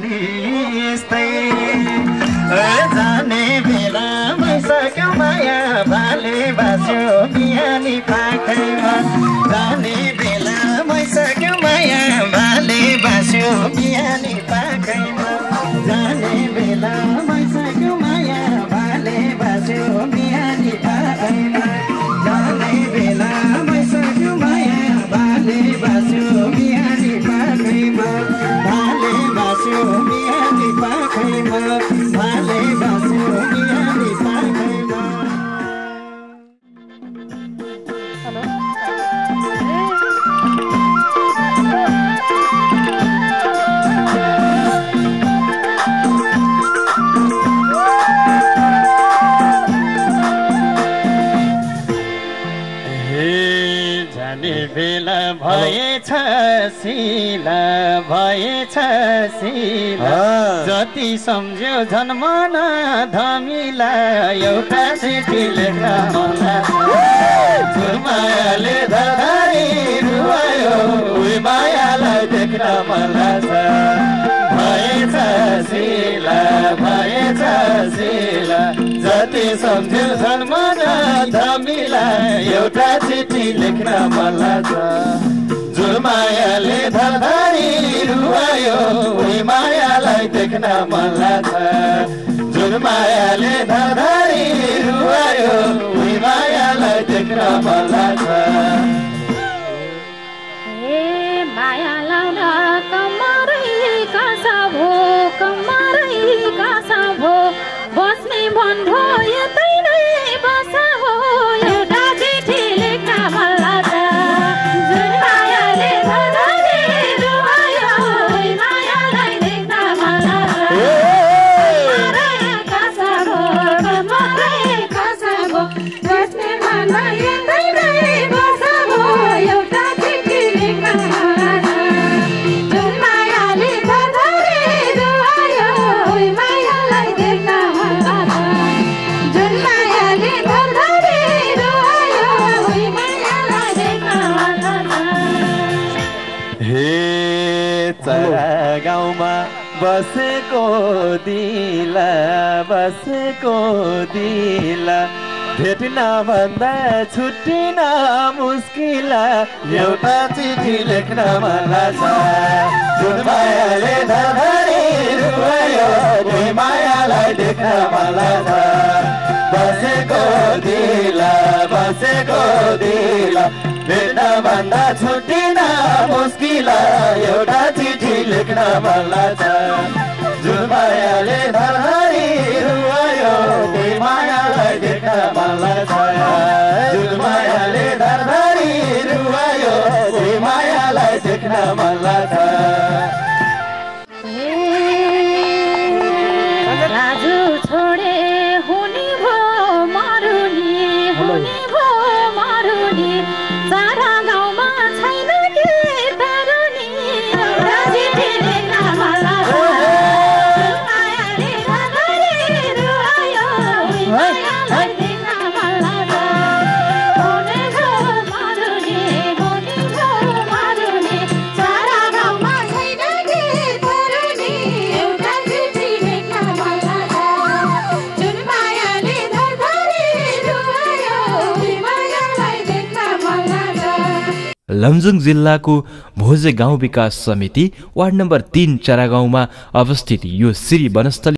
नि यस्तै जाने बेला भइसक्यो माया भाले बास्यो बिहानी पाखैमा जाने बेला भइसक्यो माया भाले बास्यो बिहानी पाखैमा जाने बेला भइसक्यो माया भाले बास्यो बिहानी पाखैमा जाने बेला भइसक्यो माया भाले बास्यो बिहानी पाखैमा भाले बास्यो बिहानी पाखैमा भाले बास्यो बिहानी पाखैमा। बेला भएछ सिला भएछ सिला जति सम्झ्यो जन्मन धमिला एउटा चिठी लेख्न मन मायाले धरी रुवायो उही मायालाई देख्न मन लाग्छ भएछ सिला भएछ सिला जति सम्झ्यो जन्मन धमिला एउटा चिठी लेख्न मन लाग्छ जुन मायाले धरी रुवायो उही मायालाई देख्न मन लाग्छ जुन मायाले धरी रुवायो उही मायालाई देख्न मन लाग्छ। ए माया लाउन कमरै कासा भो कमरै कासा भो बस्ने भन्भो यतै नै बसा हो एउटा चिठी लेख्न मन लाग्छ जुन मायाले धरी रुवायो उही मायालाई देख्न मन लाग्छ कमरै कासा भो कमरै कासा भो बस्ने भन्भो यतै नै बसा हो एउटा चिठी लेख्न मन लाग्छ जुन मायाले धरी रुवायो उही मायालाई देख्न मन लाग्छ जुन मायाले धरी रुवायो उही मायालाई देख्न मन लाग्छ। हे चरा गाउँमा बसेको दिला बसेको दिला भेट्न भन्दा छुट्टिन मुस्किल एउटा चिठी लेख्न मन लाग्छ जुन मायाले धरी रुवायो उही मायालाई देख्न मन लाग्छ बसेको दिला भेट्न भन्दा छुट्टिन मुस्किल एउटा चिठी लेख्न मन लाग्छ जुन मायाले धरी रुवायो उही मायालाई देख्न मन लाग्छ जुन मायाले धरी रुवायो उही मायालाई देख्न मन लाग्छ। राजु छोडे हुने भो मरुनी हुने भो मरुनी सारा गाउँमा छैन के तरुनी एउटा चिठी लेख्न मन लाग्छ मायाले धरी रुवायो उही मायालाई देख्न मन लाग्छ हुने भो मरुनी सारा गाउँमा छैन के तरुनी एउटा चिठी लेख्न मन लाग्छ जुन मायाले धरी रुवायो उही मायालाई देख्न मन लाग्छ। लमजुङ जिल्लाको भोजे गाउँ विकास समिति वार्ड नम्बर 3 चरागाउँमा अवस्थित यो श्री वनस्थली